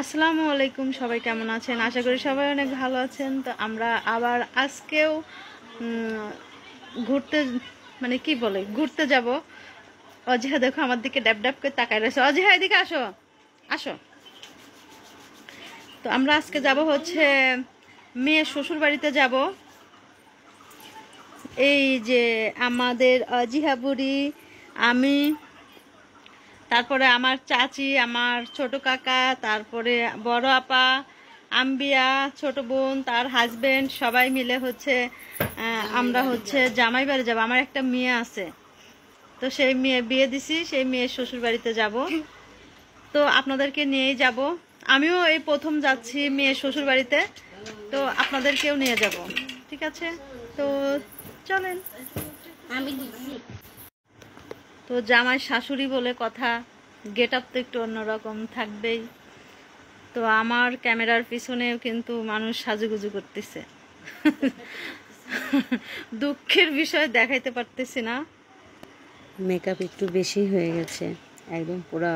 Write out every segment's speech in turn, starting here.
আসসালামু আলাইকুম, সবাই কেমন আছেন? আশা করি সবাই অনেক ভালো আছেন। তো আমরা আবার আজকেও ঘুরতে ঘুরতে যাব। অজিহা দেখো আমার দিকে ড্যাব ড্যাব করে তাকায় রয়েছে। অজিহা এদিকে আসো, আসো। তো আমরা আজকে যাব হচ্ছে মেয়ের শ্বশুর বাড়িতে যাব। এই যে আমাদের অজিহা বুড়ি, আমি, তারপরে আমার চাচি, আমার ছোট কাকা, তারপরে বড় আপা, আম্বিয়া, ছোট বোন, তার হাজবেন্ড, সবাই মিলে হচ্ছে আমরা হচ্ছে জামাই বাড়ি যাবো। আমার একটা মেয়ে আছে, তো সেই মেয়ে বিয়ে দিছি, সেই মেয়ের শ্বশুর বাড়িতে যাব। তো আপনাদেরকে নিয়েই যাব। আমিও এই প্রথম যাচ্ছি মেয়ের শ্বশুর বাড়িতে, তো আপনাদেরকেও নিয়ে যাব। ঠিক আছে, তো চলেন। তো জামাই শাশুড়ি বলে কথা, গেট আপ তো একটু অন্যরকম থাকবেই। তো আমার ক্যামেরার পিছনেও কিন্তু মানুষ সাজুগুজু করতেছে। দুঃখের বিষয় দেখাইতে পারতেছি না, মেকআপ একটু বেশি হয়ে গেছে, একদম পুরা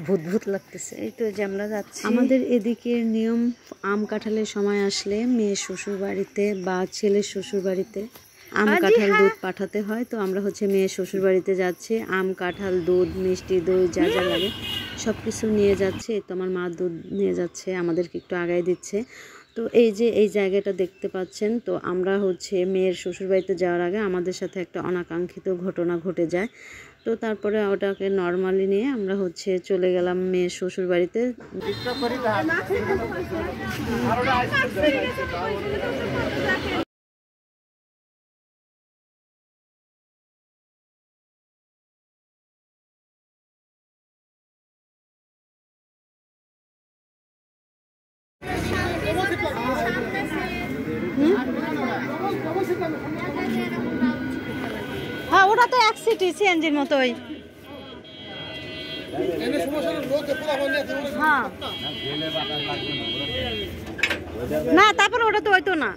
ভূত ভূত লাগতেছে। এই তো যে আমরা যাচ্ছি, আমাদের এদিকের নিয়ম আম কাঁঠালের সময় আসলে মেয়ের শ্বশুর বাড়িতে বা ছেলের শ্বশুর বাড়িতে আম কাঁঠাল দুধ পাঠাতে হয়। তো আমরা হচ্ছে মেয়ের শ্বশুর বাড়িতে যাচ্ছি, আম কাঁঠাল দুধ মিষ্টি দই যা যা লাগে সব কিছু নিয়ে যাচ্ছে। তো আমার মা দুধ নিয়ে যাচ্ছে, আমাদেরকে একটু আগায় দিচ্ছে। তো এই যে এই জায়গাটা দেখতে পাচ্ছেন, তো আমরা হচ্ছে মেয়ের শ্বশুরবাড়িতে যাওয়ার আগে আমাদের সাথে একটা অনাকাঙ্ক্ষিত ঘটনা ঘটে যায়। তো তারপরে ওটাকে নর্মালি নিয়ে আমরা হচ্ছে চলে গেলাম মেয়ের শ্বশুরবাড়িতে। হ্যাঁ, ওটা তো এক সিটি সিএনজির মতোই। হ্যাঁ, না তারপরে ওটা তো হয়তো না।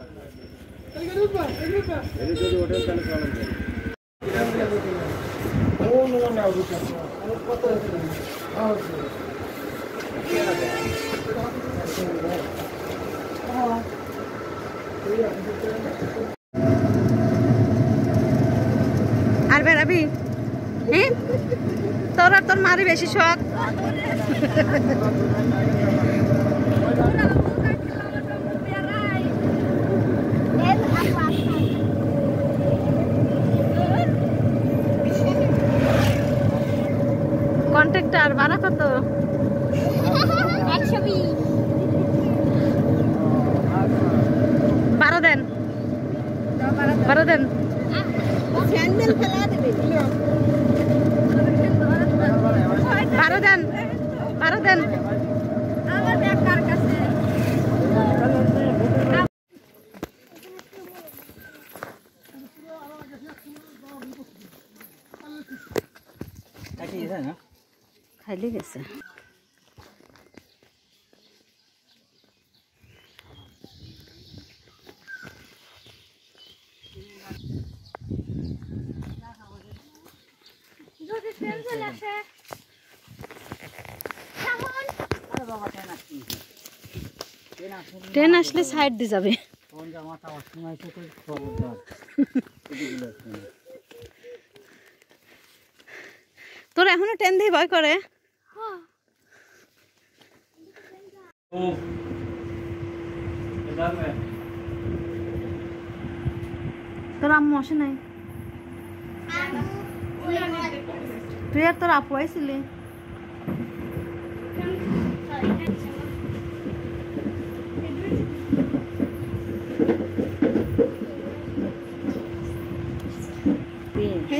আর বেড়াবি? হ্যাঁ, তোর আর তোর মারি বেশি শখ। কন্ট্রাক্টর ভাড়া কত? 120। 12 দেন, 12 দেন। স্যান্ডেল ফেলা দেবে। 12 দেন, 12 দেন। আমার ব্যাগ কার কাছে? খাইলে গেছে। ট্রেন আসলে সাইড দিয়ে যাবে। তোর এখনো ট্রেন দিয়ে ভয় করে? তোর আম্মু আসে নাই? তুই আর তোর আপু আইছিলি?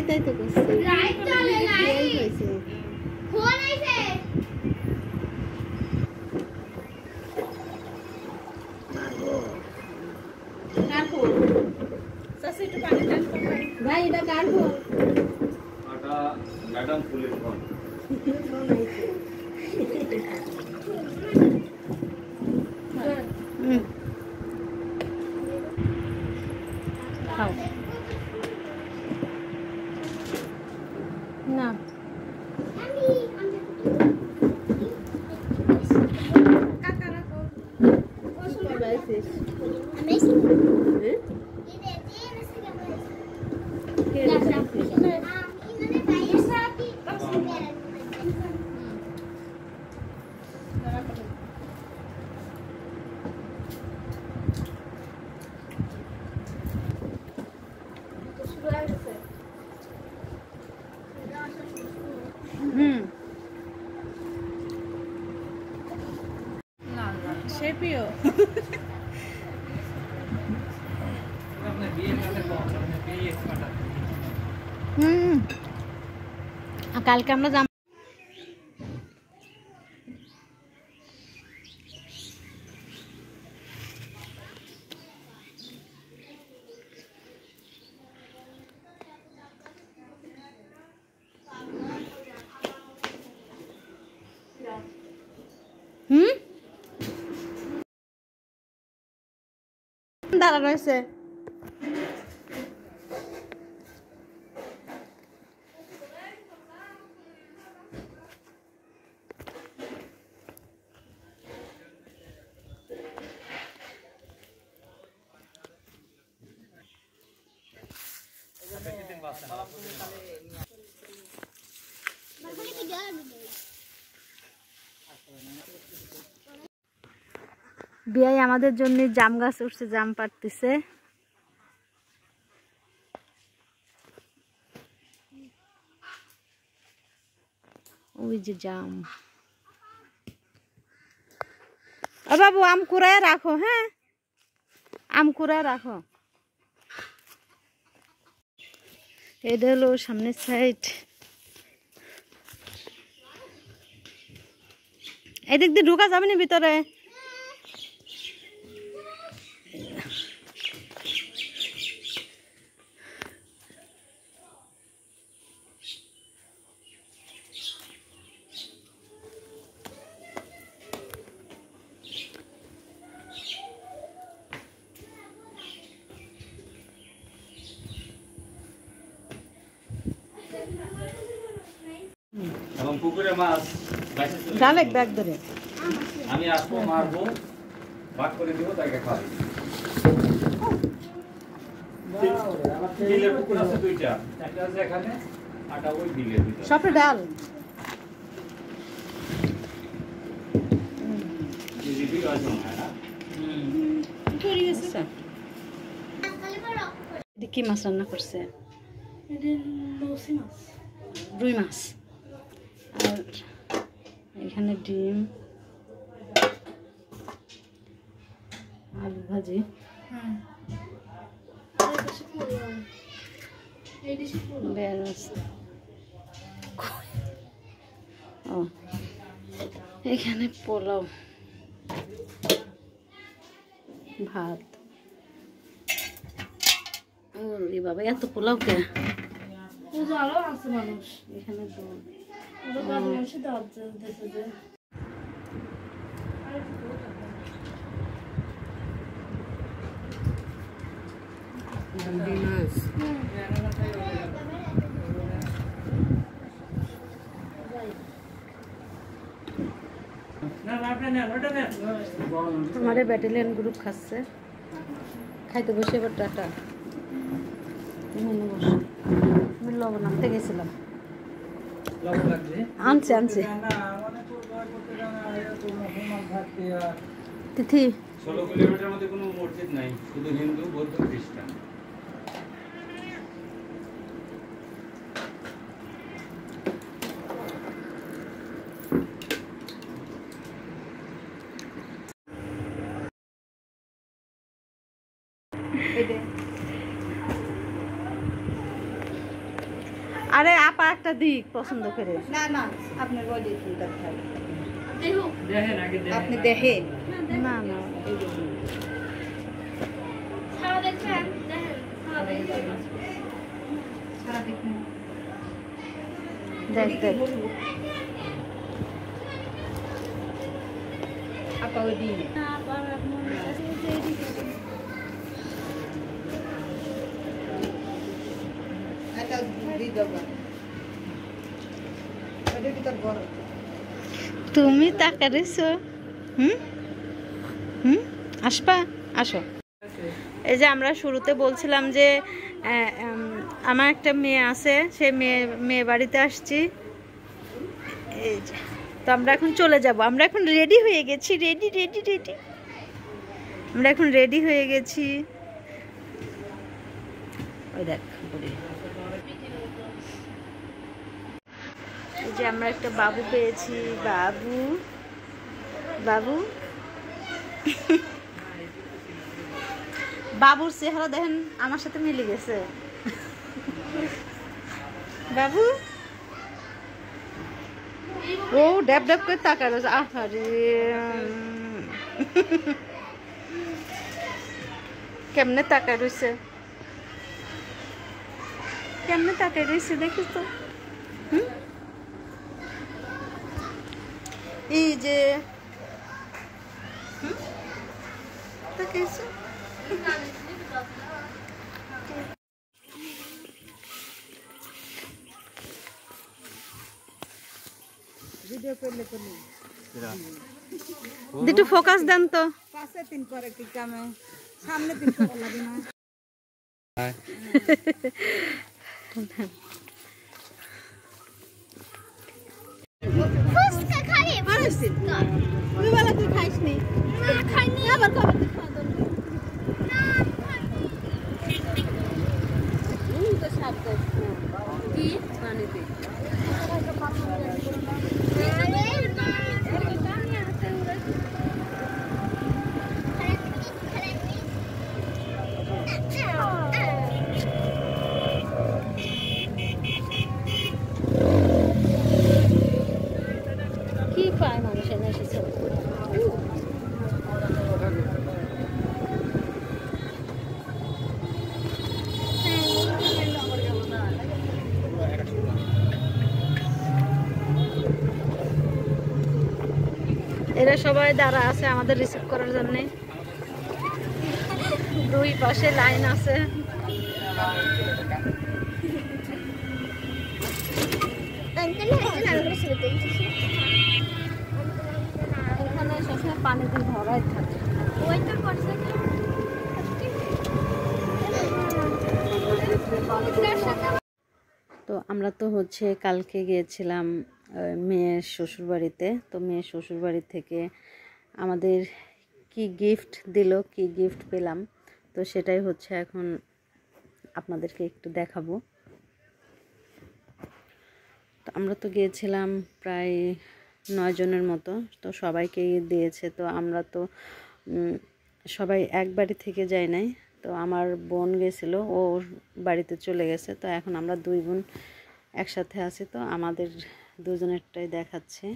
তাই তো ভাই, এটা কার ফোন? ম্যাডাম ফুলের ফোন। খাও না। শেপিও কালকে আমরা যাম। দাঁড়া রয়েছে বিয়াই আমাদের জন্য জাম গাছ উঠছে, জাম পাড়তেছে। ওই যে জাম। ও বাবু আম কুড়ায় রাখো, হ্যাঁ আম কুড়ায় রাখো। এটা হলো সামনের সাইড। এদিক দিয়ে ঢোকা যাবে না ভিতরে। এখন পুকুরে মাছ ডালেক ব্যাগ ধরে আমি আসবো, মারবো, ভাগ করে দিব, তাকে খাওয়াই। বিলের পুকুর আছে দুইটা, একটা আছে এখানে, আটা ওই বিলের ভিতরে। সবটা ডাল কি মাছ রান্না করছে? রুই মাছ। আর এখানে ডিম, আলু ভাজি। ও এখানে পোলাও, ভাত। ওরে বাবা, এত পোলাও কে? এখানে দুধ। हमारे बैटालियन ग्रुप खाচ্ছে খাইতে বসে এবার টাটা আমি লবণ আনতে গেছিলাম আনছে আনছে তিথি 16 কিলোমিটার মধ্যে কোনো মসজিদ নাই, শুধু হিন্দু, বৌদ্ধ, খ্রিস্টান। আরে আপা একটা দিক পছন্দ করে না না আপনার বডি ফিল্টার খাই দেখেন আগে দেখেন, আপনি দেখেন না না সারা দেখছেন দেখেন সারা দেখছেন সারা দেখুন দেখ দেখ আপা ওই দিন না আর মনে আছে যে এদিকে এটা দি দেবো ওটা ভিতর বড় তুমি তাকাইছো হুম হুম আসবা আসো এই যে আমরা শুরুতে বলছিলাম যে আমার একটা মেয়ে আছে সেই মেয়ে বাড়িতে আসছি এই যে তো আমরা এখন চলে যাব, আমরা এখন রেডি হয়ে গেছি, রেডি রেডি রেডি, আমরা এখন রেডি হয়ে গেছি। ওই দেখ বুড়ি, এই যে আমরা একটা বাবু পেয়েছি, বাবু বাবু বাবুর চেহারা দেখেন আমার সাথে মিলে গেছে। বাবু ও ড্যাব ড্যাব করে তাকায় রয়েছে, আহারে কেমনে তাকায় রয়েছে, কেমনে তাকায় রয়েছে দেখিস তো। এই যে তাকাইছে। একটু ফোকাস দেন তো। ফুচকা খাই, ফুচকা। তুই বলা তুই খাইসনি? না, খাইনি। আবার কবে তুই খাওয়া দাও? না, খাইনি। কি পানিতে কি পায় মানুষের এসেছে। এরা সবাই দাঁড়া আছে আমাদের রিসিভ করার জন্য, দুই পাশে লাইন আছে। এখানে সবসময় পানিতে ভরাই থাকে। ওইটা করছে কি? তো আমরা তো হচ্ছে কালকে গিয়েছিলাম মেয়ের শ্বশুরবাড়িতে। তো মেয়ের শ্বশুরবাড়ি থেকে আমাদের কি গিফট দিল, কি গিফট পেলাম, তো সেটাই হচ্ছে এখন আপনাদেরকে একটু দেখাবো। তো আমরা তো গিয়েছিলাম প্রায় 9 জনের মতো, তো সবাইকেই দিয়েছে। তো আমরা তো সবাই এক বাড়ি থেকে যাই নাই, তো আমার বোন গেছিল, ও বাড়িতে চলে গেছে। তো এখন আমরা 2 বোন একসাথে আছি, তো আমাদের দুজনেরটাই দেখাচ্ছে।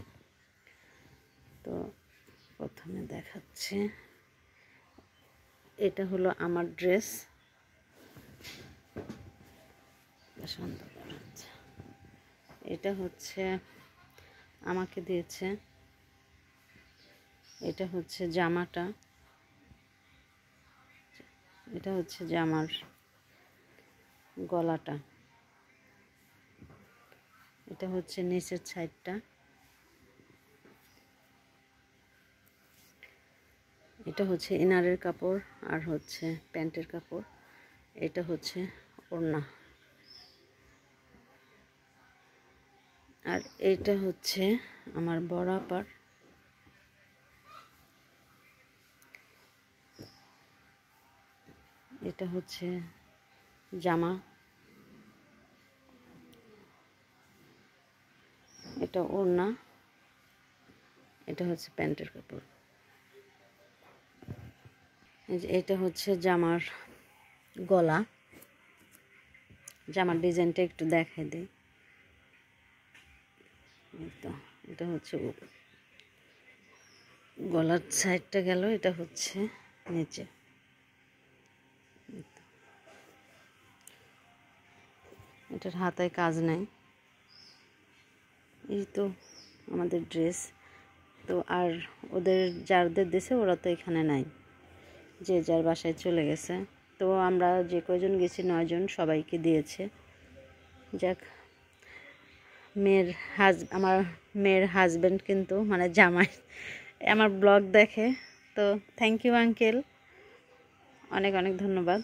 তো প্রথমে দেখাচ্ছে, এটা হলো আমার ড্রেস, সুন্দর হচ্ছে। এটা হচ্ছে আমাকে দিয়েছে, এটা হচ্ছে জামাটা, এটা হচ্ছে জামার গলাটা, এটা হচ্ছে নিচের সাইডটা, এটা হচ্ছে ইনারের কাপড় আর হচ্ছে প্যান্টের কাপড়, এটা হচ্ছে ওড়না, আর এটা হচ্ছে আমার বড় আপার, এটা হচ্ছে জামা, এটা ওড়না, এটা হচ্ছে প্যান্টের কাপড়। এটা হচ্ছে জামার গলা, জামার ডিজাইনটা একটু দেখাই দিই। তো এটা হচ্ছে গলার সাইডটা গেল, এটা হচ্ছে নিচে। এটার হাতায় কাজ নাই। এই তো আমাদের ড্রেস। তো আর ওদের যাদের দেশে ওরা তো এখানে নাই, যে যার বাসায় চলে গেছে। তো আমরা যে কয়জন গেছি 9 জন, সবাইকে দিয়েছে। যাক, আমার মেয়ের হাজব্যান্ড কিন্তু মানে জামাই আমার ব্লগ দেখে, তো থ্যাংক ইউ আঙ্কেল, অনেক অনেক ধন্যবাদ।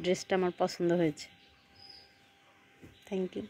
ড্রেসটা আমার পছন্দ হয়েছে, থ্যাংক ইউ।